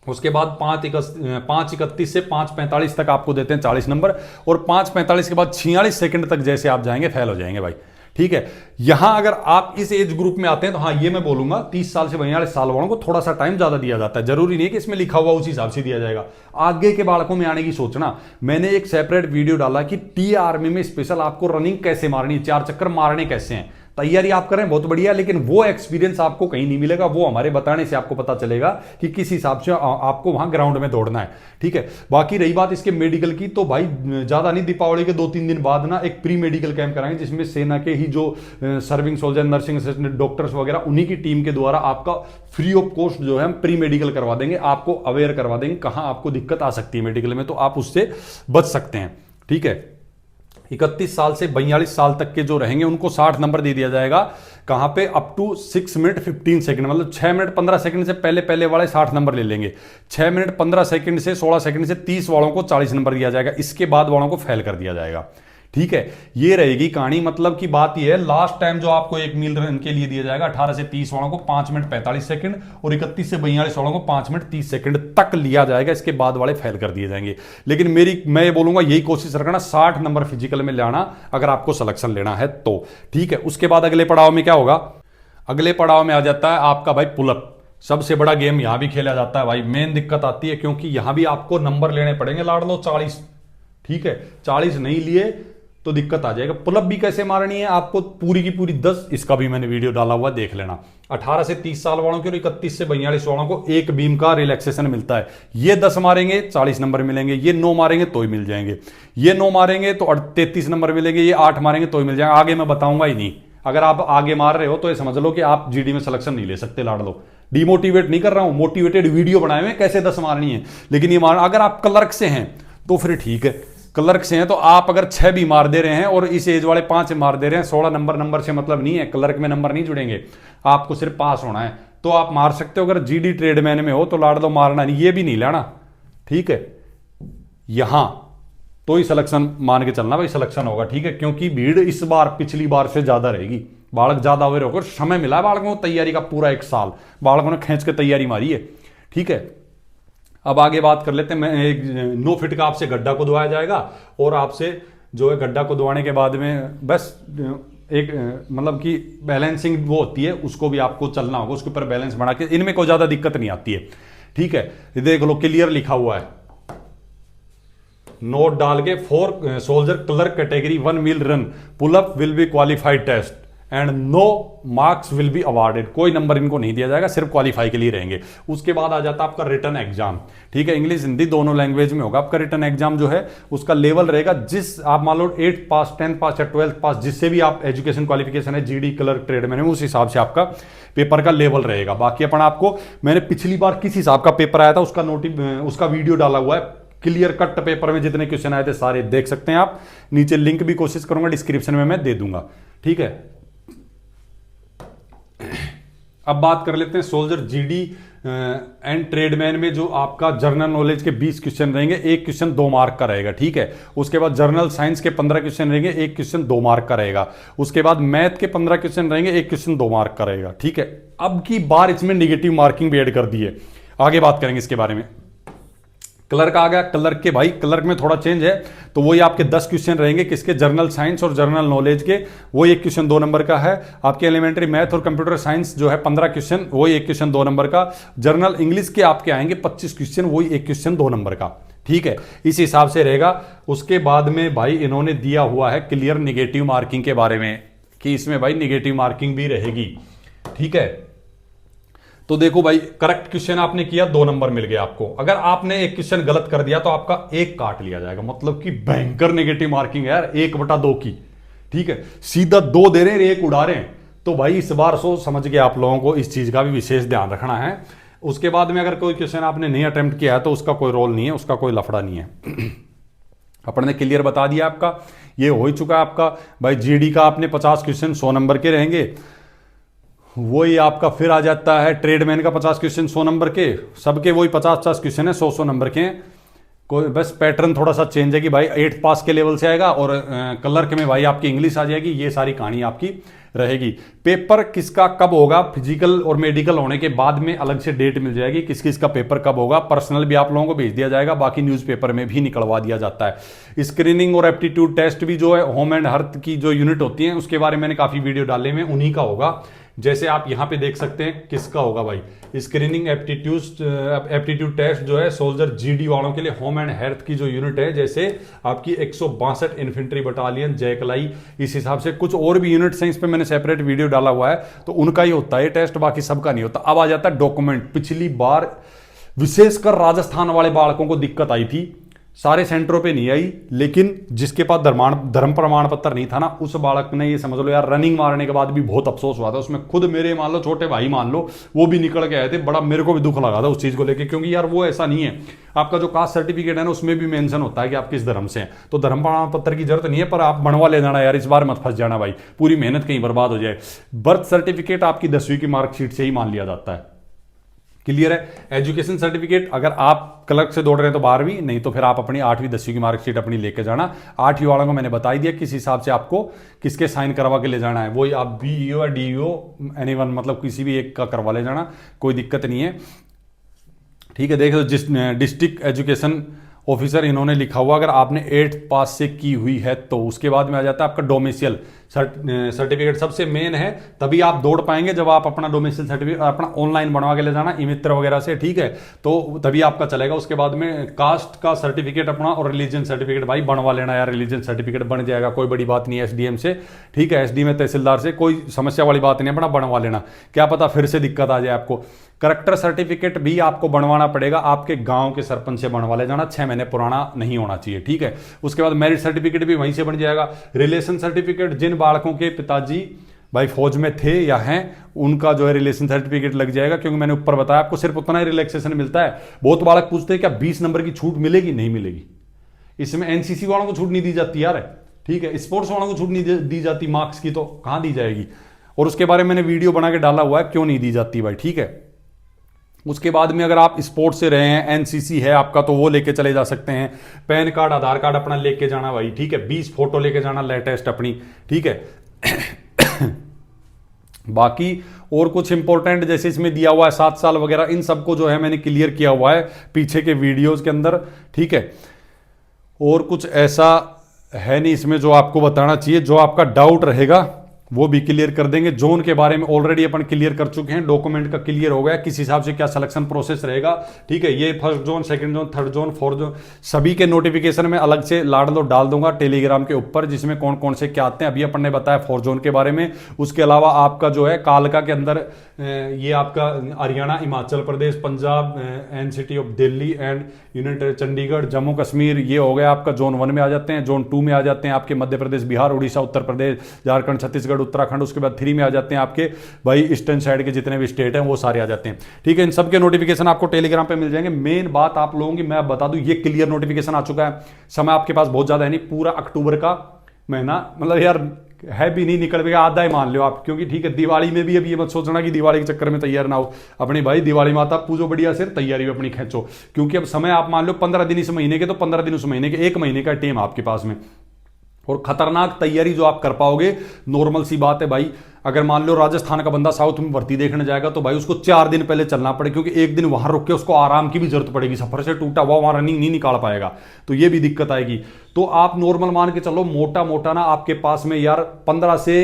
उसके बाद 5:31 से 5:45 तक आपको देते हैं 40 नंबर, और 5:45 के बाद 46 सेकंड तक जैसे आप जाएंगे फेल हो जाएंगे भाई, ठीक है। यहां अगर आप इस एज ग्रुप में आते हैं तो हाँ ये मैं बोलूंगा 30 साल से 42 साल वालों को थोड़ा सा टाइम ज्यादा दिया जाता है। जरूरी नहीं है कि इसमें लिखा हुआ उसी हिसाब से दिया जाएगा। आगे के बालकों में आने की सोचना। मैंने एक सेपरेट वीडियो डाला कि टी आर्मी में स्पेशल आपको रनिंग कैसे मारनी, 4 चक्कर मारने कैसे हैं। तैयारी आप करें बहुत बढ़िया, लेकिन वो एक्सपीरियंस आपको कहीं नहीं मिलेगा। वो हमारे बताने से आपको पता चलेगा कि किस हिसाब से आपको वहां ग्राउंड में दौड़ना है, ठीक है। बाकी रही बात इसके मेडिकल की, तो भाई ज्यादा नहीं, दीपावली के 2-3 दिन बाद ना एक प्री मेडिकल कैंप कराएंगे, जिसमें सेना के ही जो serving soldier, nursing assistant, doctors वगैरह, उन्हीं की टीम के द्वारा आपका फ्री ऑफ कॉस्ट जो है हम प्री मेडिकल करवा देंगे, आपको अवेयर करवा देंगे कहां आपको दिक्कत आ सकती है मेडिकल में, तो आप उससे बच सकते हैं, ठीक है। 31 साल से 42 साल तक के जो रहेंगे उनको 60 नंबर दे दिया जाएगा। कहां पे? अप टू 6 मिनट 15 सेकंड, मतलब 6 मिनट 15 सेकंड से पहले वाले 60 नंबर ले लेंगे। 6 मिनट 15 सेकंड से 16 सेकंड से 30 वालों को 40 नंबर दिया जाएगा। इसके बाद वालों को फेल कर दिया जाएगा, ठीक है। ये रहेगी कहानी। मतलब की बात ये है, लास्ट टाइम जो आपको 1 मील रन के लिए दिया जाएगा 18 से 30 वालों को 5 मिनट 45 सेकंड, और 31 से 42 वालों को 5 मिनट 30 सेकंड तक लिया जाएगा। इसके बाद वाले फेल कर दिए जाएंगे। लेकिन मैं ये बोलूंगा यही कोशिश रखना 60 नंबर फिजिकल में लाना अगर आपको सिलेक्शन लेना है तो, ठीक है। उसके बाद अगले पड़ाव में क्या होगा? अगले पड़ाव में आ जाता है आपका भाई पुलअप। सबसे बड़ा गेम यहां भी खेला जाता है भाई। मेन दिक्कत आती है क्योंकि यहां भी आपको नंबर लेने पड़ेंगे लाड़ लो 40, ठीक है। 40 नहीं लिए तो दिक्कत आ जाएगा। पुलअप भी कैसे मारनी है आपको, पूरी की पूरी 10, इसका भी मैंने वीडियो डाला हुआ, देख लेना। 18 से 30 साल वालों के और 31 से 42 वालों को एक बीम का रिलैक्सेशन मिलता है। ये 10 मारेंगे 40 नंबर मिलेंगे, ये 9 मारेंगे तो ही मिल जाएंगे, ये 9 मारेंगे तो 33 नंबर मिलेंगे, ये 8 मारेंगे तो ही मिल जाएंगे। आगे मैं बताऊंगा ही नहीं। अगर आप आगे मार रहे हो तो ये समझ लो कि आप जीडी में सिलेक्शन नहीं ले सकते लाड़ लो। डिमोटिवेट नहीं कर रहा हूं, मोटिवेटेड वीडियो बनाए हुए कैसे 10 मारनी है। लेकिन ये अगर आप क्लर्क से हैं तो फिर ठीक है, क्लर्क से हैं तो आप अगर 6 भी मार दे रहे हैं और इस एज वाले 5 मार दे रहे हैं, 16 नंबर से मतलब नहीं है। क्लर्क में नंबर नहीं जुड़ेंगे, आपको सिर्फ पास होना है तो आप मार सकते हो। अगर जीडी ट्रेडमैन में हो तो लाड़ दो, मारना नहीं, ये भी नहीं लेना, ठीक है। यहां तो ही सिलेक्शन मान के चलना भाई, सिलेक्शन होगा, ठीक है। क्योंकि भीड़ इस बार पिछली बार से ज्यादा रहेगी, बालक ज्यादा हुए रहोगे, समय मिला है बालकों को तैयारी का पूरा 1 साल, बालकों ने खींच के तैयारी मारी है। ठीक है, अब आगे बात कर लेते हैं। मैं एक 9 फीट का आपसे गड्ढा खुदवाया जाएगा और आपसे जो है गड्ढा खुदवाने के बाद में बस एक मतलब कि बैलेंसिंग वो होती है, उसको भी आपको चलना होगा, उसके ऊपर बैलेंस बना के, इनमें कोई ज्यादा दिक्कत नहीं आती है। ठीक है, देख लो क्लियर लिखा हुआ है, नोट डाल के, for soldier clerk category 1 mile run pull up will be qualified test and no marks will be awarded. कोई नंबर इनको नहीं दिया जाएगा, सिर्फ क्वालिफाई के लिए रहेंगे। उसके बाद आ जाता है आपका रिटर्न एग्जाम। ठीक है, इंग्लिश हिंदी दोनों लैंग्वेज में होगा आपका रिटर्न एग्जाम जो है, उसका लेवल रहेगा जिस आप मान लो 8th पास 10th पास या 12th पास, जिससे भी आप एजुकेशन क्वालिफिकेशन है, जीडी क्लर्क ट्रेडमैन है, उस हिसाब से आपका पेपर का लेवल रहेगा। बाकी अपन आपको, मैंने पिछली बार किस हिसाब का पेपर आया था उसका वीडियो डाला हुआ है, क्लियर कट पेपर में जितने क्वेश्चन आए थे सारे देख सकते हैं आप। नीचे लिंक भी कोशिश करूंगा डिस्क्रिप्शन में मैं दे दूंगा। ठीक है, अब बात कर लेते हैं सोल्जर जीडी एंड ट्रेडमैन में जो आपका जर्नल नॉलेज के 20 क्वेश्चन रहेंगे, एक क्वेश्चन 2 मार्क का रहेगा। ठीक है, उसके बाद जर्नल साइंस के 15 क्वेश्चन रहेंगे, एक क्वेश्चन 2 मार्क का रहेगा। उसके बाद मैथ के 15 क्वेश्चन रहेंगे, एक क्वेश्चन 2 मार्क का रहेगा। ठीक है, अब की बार इसमें निगेटिव मार्किंग भी ऐड कर दी है, आगे बात करेंगे इसके बारे में। क्लर्क आ गया, क्लर्क के भाई क्लर्क में थोड़ा चेंज है, तो वही आपके 10 क्वेश्चन रहेंगे किसके, जर्नल साइंस और जर्नल नॉलेज के, वो एक क्वेश्चन 2 नंबर का है। आपके एलिमेंट्री मैथ और कंप्यूटर साइंस जो है 15 क्वेश्चन, वही एक क्वेश्चन 2 नंबर का। जर्नल इंग्लिश के आपके आएंगे 25 क्वेश्चन, वही एक क्वेश्चन 2 नंबर का। ठीक है, इस हिसाब से रहेगा। उसके बाद में भाई इन्होंने दिया हुआ है क्लियर निगेटिव मार्किंग के बारे में, कि इसमें भाई निगेटिव मार्किंग भी रहेगी। ठीक है, तो देखो भाई, करेक्ट क्वेश्चन आपने किया 2 नंबर मिल गया आपको, अगर आपने एक क्वेश्चन गलत कर दिया तो आपका 1 काट लिया जाएगा, मतलब कि भयंकर नेगेटिव मार्किंग है यार, 1/2 की। ठीक है, सीधा 2 दे रहे हैं, 1 उड़ा रहे हैं, तो भाई इस बार सोच समझ के आप लोगों को इस चीज का भी विशेष ध्यान रखना है। उसके बाद में अगर कोई क्वेश्चन आपने नहीं अटेम्प्ट किया है तो उसका कोई रोल नहीं है, उसका कोई लफड़ा नहीं है। अपन ने क्लियर बता दिया आपका, ये हो ही चुका है आपका। भाई जीडी का आपने 50 क्वेश्चन 100 नंबर के रहेंगे, वही आपका फिर आ जाता है ट्रेडमैन का 50 क्वेश्चन 100 नंबर के, सबके वही 50-50 क्वेश्चन है 100-100 नंबर के। कोई बस पैटर्न थोड़ा सा चेंज है कि भाई 8th पास के लेवल से आएगा, और क्लर्क में भाई आपकी इंग्लिश आ जाएगी। ये सारी कहानी आपकी रहेगी। पेपर किसका कब होगा, फिजिकल और मेडिकल होने के बाद में अलग से डेट मिल जाएगी, किस किस का पेपर कब होगा। पर्सनल भी आप लोगों को भेज दिया जाएगा, बाकी न्यूज़पेपर में भी निकलवा दिया जाता है। स्क्रीनिंग और एप्टीट्यूड टेस्ट भी जो है होम एंड हर्थ की जो यूनिट होती है, उसके बारे में मैंने काफ़ी वीडियो डाले में, उन्हीं का होगा। जैसे आप यहां पे देख सकते हैं किसका होगा भाई, स्क्रीनिंग एप्टीट्यूड टेस्ट जो है सोल्जर जीडी वालों के लिए होम एंड हेल्थ की जो यूनिट है, जैसे आपकी 162 इन्फेंट्री बटालियन जयकलाई, इस हिसाब से कुछ और भी यूनिट्स हैं, इस पे मैंने सेपरेट वीडियो डाला हुआ है, तो उनका ही होता है टेस्ट, बाकी सबका नहीं होता। अब आ जाता है डॉक्यूमेंट। पिछली बार विशेषकर राजस्थान वाले बालकों को दिक्कत आई थी, सारे सेंटरों पे नहीं आई, लेकिन जिसके पास धर्म प्रमाण पत्र नहीं था ना, उस बालक ने, ये समझ लो यार, रनिंग मारने के बाद भी बहुत अफसोस हुआ था उसमें। खुद मेरे मान लो छोटे भाई मान लो, वो भी निकल के आए थे, बड़ा मेरे को भी दुख लगा था उस चीज को लेकर, क्योंकि यार वो ऐसा नहीं है। आपका जो कास्ट सर्टिफिकेट है ना, उसमें भी मेंशन होता है कि आप किस धर्म से हैं, तो धर्म प्रमाण पत्र की जरूरत नहीं है, पर आप बनवा ले जाना यार, इस बार मत फंस जाना भाई, पूरी मेहनत कहीं बर्बाद हो जाए। बर्थ सर्टिफिकेट आपकी 10वीं की मार्कशीट से ही मान लिया जाता है। क्लियर है। एजुकेशन सर्टिफिकेट अगर आप क्लर्क से दौड़ रहे हैं तो 12वीं, नहीं तो फिर आप अपनी 8वीं 10वीं की मार्कशीट अपनी लेके जाना। 8वीं वालों को मैंने बता ही दिया किस हिसाब से आपको किसके साइन करवा के ले जाना है, वही आप बीईओ या डीईओ एनीवन, मतलब किसी भी एक का करवा ले जाना, कोई दिक्कत नहीं है। ठीक है, देखो जिस डिस्ट्रिक्ट एजुकेशन ऑफिसर इन्होंने लिखा हुआ, अगर आपने 8th पास से की हुई है तो उसके बाद में आ जाता है आपका डोमिसियल सर्टिफिकेट। सबसे मेन है, तभी आप दौड़ पाएंगे जब आप अपना डोमिसियल सर्टिफिकेट अपना ऑनलाइन बनवा के ले जाना ई-मित्र वगैरह से, ठीक है, तो तभी आपका चलेगा। उसके बाद में कास्ट का सर्टिफिकेट अपना और रिलीजन सर्टिफिकेट भाई बनवा लेना यार, रिलीजन सर्टिफिकेट बन जाएगा, कोई बड़ी बात नहीं है एसडीएम से, ठीक है, एसडी में तहसीलदार से कोई समस्या वाली बात नहीं है, अपना बनवा लेना, क्या पता फिर से दिक्कत आ जाए आपको। करेक्टर सर्टिफिकेट भी आपको बनवाना पड़ेगा, आपके गांव के सरपंच से बनवा ले जाना, 6 महीने पुराना नहीं होना चाहिए, ठीक है। उसके बाद मैरिज सर्टिफिकेट भी वहीं से बन जाएगा। रिलेशन सर्टिफिकेट, जिन बालकों के पिताजी भाई फौज में थे या हैं, उनका जो है रिलेशन सर्टिफिकेट लग जाएगा, क्योंकि मैंने ऊपर बताया आपको सिर्फ उतना ही रिलैक्सेशन मिलता है। बहुत बालक पूछते हैं क्या 20 नंबर की छूट मिलेगी? नहीं मिलेगी। इसमें एनसीसी वालों को छूट नहीं दी जाती यार, ठीक है, स्पोर्ट्स वालों को छूट नहीं दी जाती मार्क्स की, तो कहां दी जाएगी? और उसके बारे में मैंने वीडियो बना के डाला हुआ है क्यों नहीं दी जाती भाई, ठीक है। उसके बाद में अगर आप स्पोर्ट्स से रहे हैं, एनसीसी है आपका, तो वो लेके चले जा सकते हैं। पैन कार्ड, आधार कार्ड अपना लेके जाना भाई, ठीक है। 20 फोटो लेके जाना लेटेस्ट अपनी, ठीक है। बाकी और कुछ इंपॉर्टेंट जैसे इसमें दिया हुआ है 7 साल वगैरह, इन सबको जो है मैंने क्लियर किया हुआ है पीछे के वीडियोस के अंदर, ठीक है। और कुछ ऐसा है नहीं इसमें जो आपको बताना चाहिए, जो आपका डाउट रहेगा वो भी क्लियर कर देंगे। जोन के बारे में ऑलरेडी अपन क्लियर कर चुके हैं, डॉक्यूमेंट का क्लियर हो गया किस हिसाब से क्या सिलेक्शन प्रोसेस रहेगा, ठीक है। ये first zone, second zone, third zone, fourth zone, सभी के नोटिफिकेशन में अलग से लाडलो डाल दूंगा टेलीग्राम के ऊपर, जिसमें कौन कौन से क्या आते हैं। अभी अपन ने बताया फोर्थ जोन के बारे में। उसके अलावा आपका जो है कालका के अंदर ये आपका Haryana, Himachal Pradesh, Punjab, NCT of Delhi and union Chandigarh, Jammu Kashmir, ये हो गया आपका जोन 1 में आ जाते हैं। जोन 2 में आ जाते हैं आपके मध्य प्रदेश, बिहार, उड़ीसा, उत्तर प्रदेश, झारखंड, छत्तीसगढ़, उत्तराखंड। उसके बाद 3 में आ जाते हैं आपके भाई ईस्टर्न साइड के जितने भी स्टेट हैं वो सारे आ जाते हैं, ठीक है। इन सब के नोटिफिकेशन आपको टेलीग्राम पे मिल जाएंगे। मेन बात आप लोगों की मैं बता दूं, ये क्लियर नोटिफिकेशन आ चुका है। समय आपके पास बहुत ज्यादा है नहीं, पूरा अक्टूबर का महीना, मतलब यार है भी नहीं, निकल गया आधा ही मान लो आप, क्योंकि ठीक है दिवाली में भी अब ये मत सोचना कि दिवाली के चक्कर में तैयार ना हो। अपनी भाई दिवाली माता पूजो बढ़िया से, तैयारी भी अपनी खींचो, क्योंकि अब समय आप मान लो 15 दिन इस महीने के, तो 15 दिन उस महीने के, 1 महीने का टाइम आपके पास में। और खतरनाक तैयारी जो आप कर पाओगे, नॉर्मल सी बात है भाई। अगर मान लो राजस्थान का बंदा साउथ में भर्ती देखने जाएगा तो भाई उसको 4 दिन पहले चलना पड़े, क्योंकि एक दिन वहां रुक के उसको आराम की भी जरूरत पड़ेगी, सफर से टूटा हुआ वहां रनिंग नहीं निकाल पाएगा, तो ये भी दिक्कत आएगी। तो आप नॉर्मल मान के चलो, मोटा मोटा ना आपके पास में यार 15 से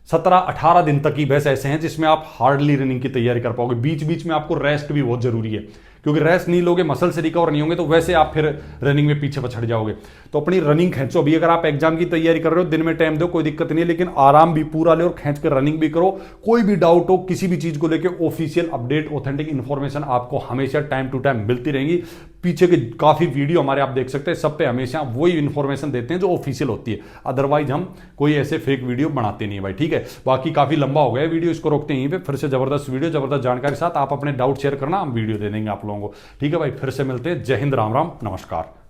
17-18 दिन तक ही बस ऐसे हैं जिसमें आप हार्डली रनिंग की तैयारी कर पाओगे। बीच बीच में आपको रेस्ट भी बहुत जरूरी है, क्योंकि रेस्ट नहीं लोगे, मसल से रिकवर नहीं होंगे, तो वैसे आप फिर रनिंग में पीछे पछड़ जाओगे। तो अपनी रनिंग खींचो। अभी अगर आप एग्जाम की तैयारी कर रहे हो, दिन में टाइम दो, कोई दिक्कत नहीं है, लेकिन आराम भी पूरा ले और खींच कर रनिंग भी करो। कोई भी डाउट हो किसी भी चीज को लेकर, ऑफिशियल अपडेट, ऑथेंटिक इन्फॉर्मेशन आपको हमेशा टाइम टू टाइम मिलती रहेंगी। पीछे के काफी वीडियो हमारे आप देख सकते हैं, सब पे हमेशा वही इन्फॉर्मेशन देते हैं जो ऑफिशियल होती है। अदरवाइज हम कोई ऐसे फेक वीडियो बनाते नहीं है भाई, ठीक है। बाकी काफी लंबा हो गया वीडियो, इसको रोकते हैं यहीं पे। फिर से जबरदस्त वीडियो, जबरदस्त जानकारी के साथ आप अपने डाउट शेयर करना, हम वीडियो दे देंगे आप लोगों को, ठीक है भाई। फिर से मिलते हैं। जय हिंद, राम राम, नमस्कार।